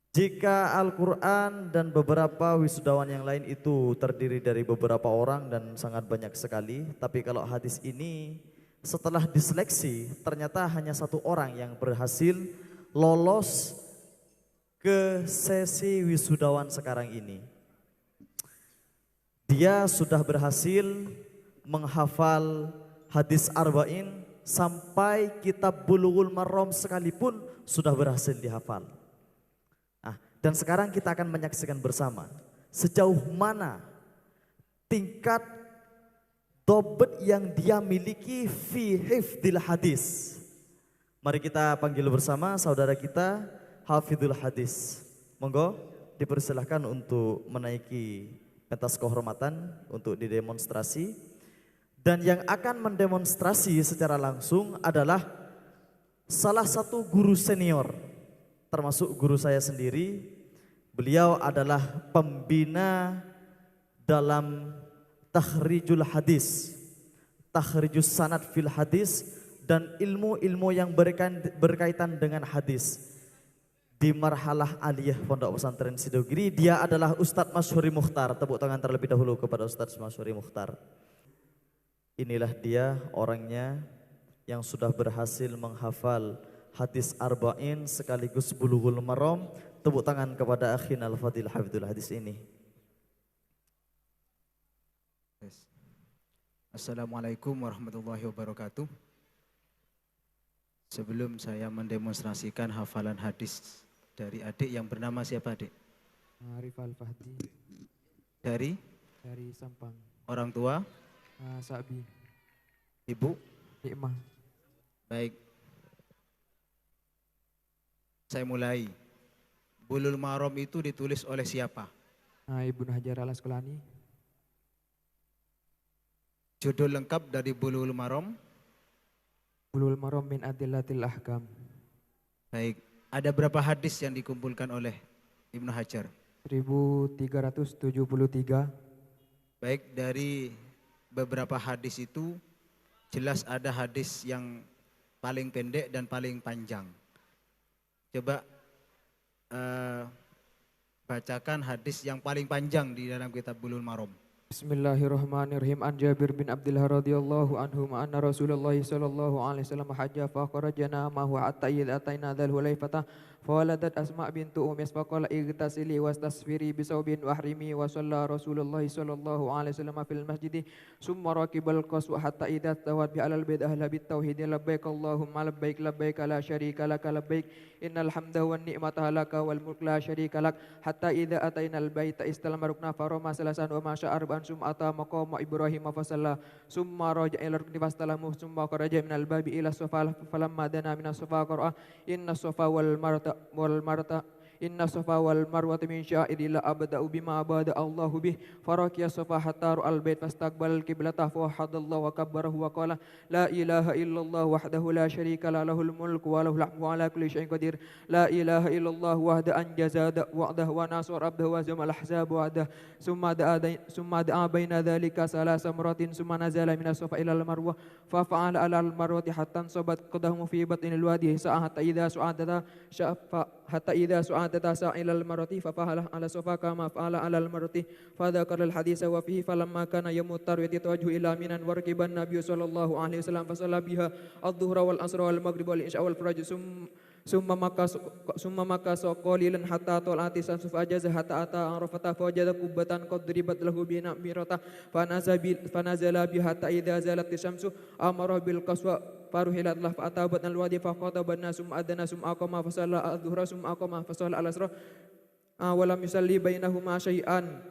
Jika Al-Quran dan beberapa wisudawan yang lain itu terdiri dari beberapa orang dan sangat banyak sekali, tapi kalau hadis ini setelah diseleksi ternyata hanya satu orang yang berhasil lolos ke sesi wisudawan sekarang ini. Dia sudah berhasil menghafal hadis arba'in sampai kitab Bulughul Maram sekalipun sudah berhasil dihafal. Dan sekarang kita akan menyaksikan bersama sejauh mana tingkat dobet yang dia miliki fi hifdil hadis. Mari kita panggil bersama saudara kita Hafidhul Hadis. Monggo dipersilahkan untuk menaiki pentas kehormatan untuk didemonstrasi. Dan yang akan mendemonstrasi secara langsung adalah salah satu guru senior, termasuk guru saya sendiri. Beliau adalah pembina dalam takhrijul hadis, takhrijus sanad fil hadis, dan ilmu-ilmu yang berkaitan dengan hadis di marhalah aliyah Pondok Pesantren Sidogiri. Dia adalah Ustadz Masyhuri Mukhtar. Tepuk tangan terlebih dahulu kepada Ustadz Masyhuri Mukhtar. Inilah dia orangnya yang sudah berhasil menghafal hadis arba'in sekaligus Bulughul Maram. Tepuk tangan kepada akhin al-fadil hafidhul hadis ini. Assalamualaikum warahmatullahi wabarakatuh. Sebelum saya mendemonstrasikan hafalan hadis dari adik yang bernama siapa, adik? Arif Al-Fahdi. Dari Sampang. Orang tua? Sa'bi. Ibu? Hikmah. Baik. Saya mulai. Bulughul Maram itu ditulis oleh siapa? Ibnu Hajar Al-Asqalani. Judul lengkap dari Bulughul Maram? Bulughul Maram min Adillatil Ahkam. Baik. Ada berapa hadis yang dikumpulkan oleh Ibnu Hajar? 1373. Baik, dari beberapa hadis itu jelas ada hadis yang paling pendek dan paling panjang. Coba bacakan hadis yang paling panjang di dalam kitab Bulughul Maram. Bismillahirrahmanirrahim. An Jabir bin Abdullah radhiyallahu anhu anna Rasulullah sallallahu alaihi wasallam hajja fa kharajna ma huwa hatta idza ataina dzal hulaifata fawaladat Asma bintu Umayyah faqala igtasili wastasfiri bisawbin wahrimi wa shalla Rasulullah sallallahu alaihi wasallam fil masjid summa raqibal qaswa hatta idza tawad bi alal bid'ah labit tauhid labbaik Allahumma labbaik labbaik la syarika lak labbaik innal hamda wan ni'mata laka wal mulk la syarika lak hatta idza ataina al baita istalama rukna farama salasan wa ma sya'ar summa ata maqama Ibrahim fasalla summa raja'a ila rukni fastalamu summa kharaja minal babi ila safa falamma dana minas safa qara'a inna safa wal marta inna safa wal marwata min sya'idillah abda'u bima abada Allahu bih farakiya safa hatta al bait fastaqbal qiblata fa hadallahu wa kabbarahu wa qala la ilaha illallah wahdahu la syarika la lahul mulku wa lahul hamdu ala kulli syai'in qadir la ilaha illallah wahda anjaza wa'dahu wa nasar abdahu wa zamal ahzab wa'dah summa da'a baina dhalika salasa maratin summa nazala minas safa ila al marwa fa fa'ala ala al marwati hatta sabat qadahu fi batnil wadi sa'ata idza su'adata syafa hatta idza su'adata sa'ila al marwati fa fa'ala ala safa kama fa'ala ala al marwati fa dzakara al haditsa wa fihi falamma kana yamut tarwiyat tawajjuh ila minan warqiban nabiy sallallahu alaihi wasallam fa shalla biha adh-dhuhra wal asra wal maghrib wal isya wal fajr summa maka qalilan hatta talati samsu fajaza hatta ata arafata fawajada kubatan qad diribat lahu bina mirata fanazala bi hatta idza zalat syamsu amara bil qaswa faruhilat lah fa atabat al wadi fa qatabanna summa adana summa aqama fa salla adh-dhuhra summa aqama fa salla al-asra wa lam yusalli bainahuma syai'an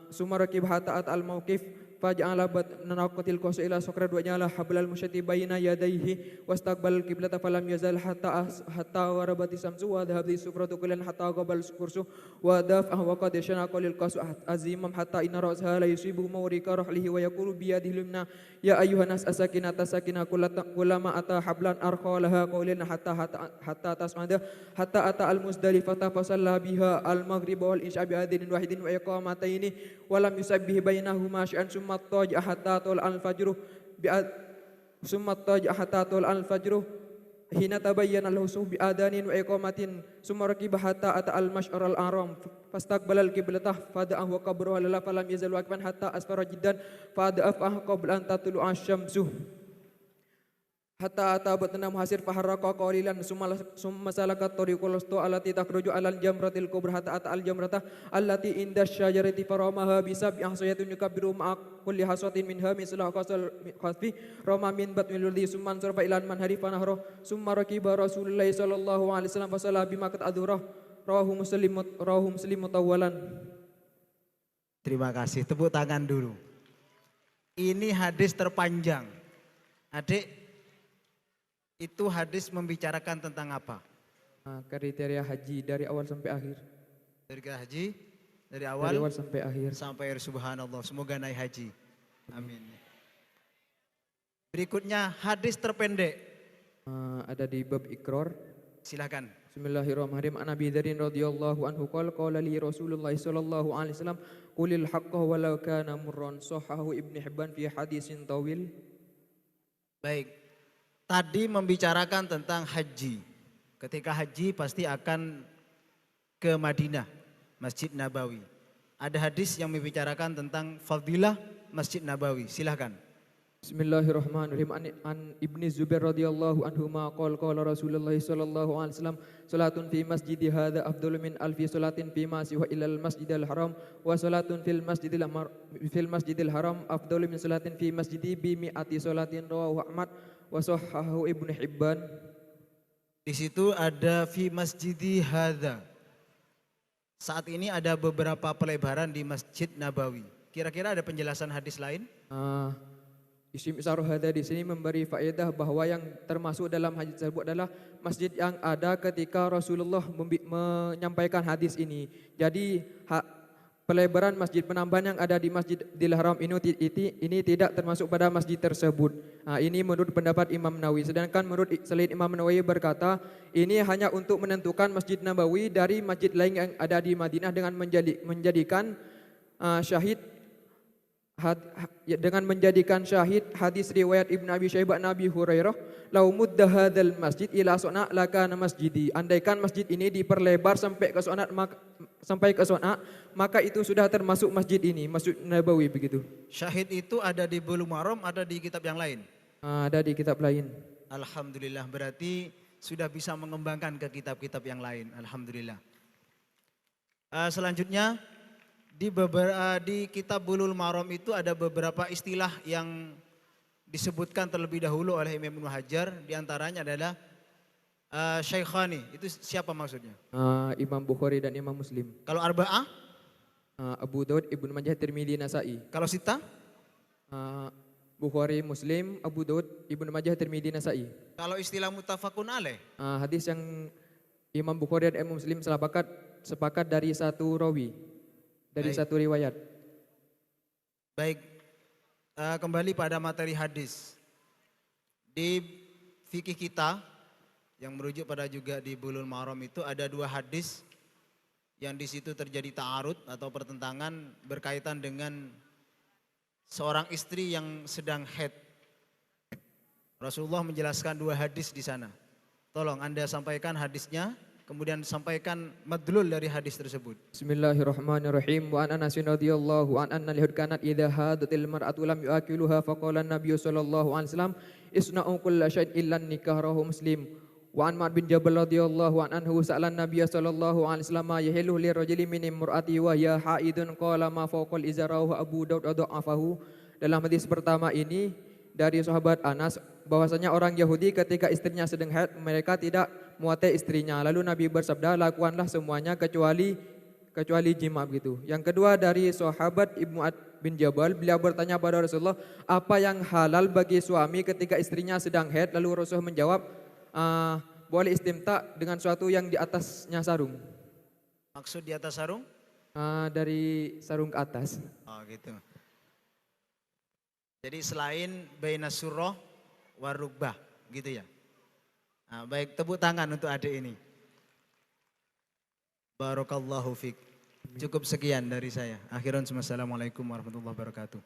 summa rakib hatta at al-mauqif faj'ala batnaqatil qasa ila saqra wa ja'ala hablal musyati baina yadayhi wastaqbal qiblata falam yazal hatta warabati samsu wa dhahabti sufratu kullan hatta qabal kursu wa daf'ah wa qad shanaqa lil qasu azimam hatta inna ra'saha la yusibu mawrika rahlihi wa yaqulu bi yadihi limna ya ayyuhan nas asakinata sakina kullama ata hablan arqalaha qawlan hatta tasmada hatta ata al muzdalifata fa salla biha al maghrib wal isya bi adin wahidin wa iqamataini wa lam yusabbih bainahuma syai'an summa taj hatta tul al fajru summa taj hatta tul al fajru hina tabayyana lahu bi adanin wa iqamatin summa rakiba hatta ata al mash'ar al aram fastaqbala al qiblatah fada'ahu wa qabruhu lala falam yazal waqifan hatta asfara jiddan fada'afahu qabla an tatlu asy-syamsu hatta ata batna muhasir faharraqa qalilan summa salaka tariqul usta allati takhruju alal jamratil kubra hatta ata al jamratah allati inda syajarati faramaha bisab ahsayatun yukabbiru ma'a kulli hasatin minha mislah qasal khasfi rama min batmil ladhi summan sarfa ilan man harifa nahra summa rakiba rasulullah sallallahu alaihi wasallam fasala bima qad adhurah rawahu muslim mutawwalan. Terima kasih, tepuk tangan dulu. Ini hadis terpanjang. Adik, itu hadis membicarakan tentang apa? Kriteria haji dari awal sampai akhir. Dari haji, dari Dari awal awal sampai akhir. sampai akhir, subhanallah. Semoga naik haji. Amin. Berikutnya hadis terpendek. Ada di bab ikrar. Silakan. Bismillahirrahmanirrahim. An Abi Dzar radhiyallahu anhu qala li Rasulullah sallallahu alaihi wasallam qulil haqqa walau kana murran sahahu Ibnu Hibban fi hadisin tawil. Baik. Tadi membicarakan tentang haji. Ketika haji pasti akan ke Madinah, Masjid Nabawi. Ada hadis yang membicarakan tentang fadilah Masjid Nabawi. Silahkan. Bismillahirrahmanirrahim. An Ibni Zubair radhiyallahu anhu ma qala Rasulullah sallallahu alaihi wasallam salatun fi masjidi hadza afdalu min alfi salatin fi ma siwa ilal masjidil haram wa salatun fil masjidil haram afdalu min salatin fi masjidi bi mi'ati salatin rawahu Ahmad wa sahhahu Ibnu Hibban. Di situ ada fi masjidi hadza. Saat ini ada beberapa pelebaran di Masjid Nabawi. Kira-kira ada penjelasan hadis lain? Isim isaroh hadza di sini memberi faedah bahwa yang termasuk dalam hadis tersebut adalah masjid yang ada ketika Rasulullah menyampaikan hadis ini. Jadi pelebaran masjid penambahan yang ada di Masjidil Haram ini tidak termasuk pada masjid tersebut. Ini menurut pendapat Imam Nawawi. Sedangkan menurut selain Imam Nawawi berkata ini hanya untuk menentukan Masjid Nabawi dari masjid lain yang ada di Madinah dengan menjadikan syahid hadis riwayat Ibnu Abi Syaibah Nabi Hurairah lau mudda hadzal masjid ila sona lakana masjidi. Andaikan masjid ini diperlebar sampai ke sona maka itu sudah termasuk masjid ini, Masjid Nabawi begitu. Syahid itu ada di Bulughul Maram, ada di kitab yang lain? Ada di kitab lain. Alhamdulillah, berarti sudah bisa mengembangkan ke kitab-kitab yang lain. Alhamdulillah. Selanjutnya di kitab Bulughul Maram itu ada beberapa istilah yang disebutkan terlebih dahulu oleh Imam Ibnu Hajar. Di antaranya adalah Syaikhani. Itu siapa maksudnya? Imam Bukhari dan Imam Muslim. Kalau Arba'ah? Abu Daud, Ibnu Majah, Tirmidzi, Nasa'i. Kalau Sita? Bukhari, Muslim, Abu Daud, Ibnu Majah, Tirmidzi, Nasa'i. Kalau istilah muttafaqun alaih? Hadis yang Imam Bukhari dan Imam Muslim sepakat dari satu rawi. Dari satu riwayat. Baik, kembali pada materi hadis. Di fikih kita yang merujuk pada juga di Bulughul Maram itu ada dua hadis yang di situ terjadi ta'arud atau pertentangan berkaitan dengan seorang istri yang sedang haid. Rasulullah menjelaskan dua hadis di sana. Tolong Anda sampaikan hadisnya. Kemudian sampaikan madlul dari hadis tersebut. Bismillahirrahmanirrahim. Wa an Anas radhiyallahu anna lihud kanat idza hadatil mar'atu lam yuakiluha faqala an-nabiy sallallahu alaihi wasallam isna'u kulla syai'in illa nikah rawahu Muslim. Wa an Ma'ad bin Jabal radhiyallahu anhu sa'alan nabiy sallallahu alaihi wasallam yahilu lirajuli min imra'ati wa hiya haidun qala ma fawqal izarahu Abu Daud adha'afahu. Dalam hadis pertama ini dari sahabat Anas bahwasanya orang Yahudi ketika istrinya sedang haid mereka tidak muatai istrinya. Lalu Nabi bersabda, lakukanlah semuanya kecuali jima begitu. Yang kedua dari sahabat Ibnu bin Jabal, beliau bertanya pada Rasulullah, apa yang halal bagi suami ketika istrinya sedang haid? Lalu Rasulullah menjawab, boleh istimta dengan suatu yang di atasnya sarung. Maksud di atas sarung? Dari sarung ke atas. Oh gitu. Jadi selain baina surah warukbah gitu ya. Baik, tepuk tangan untuk adik ini. Barakallahu fiik. Cukup sekian dari saya. Akhiran, assalamualaikum warahmatullahi wabarakatuh.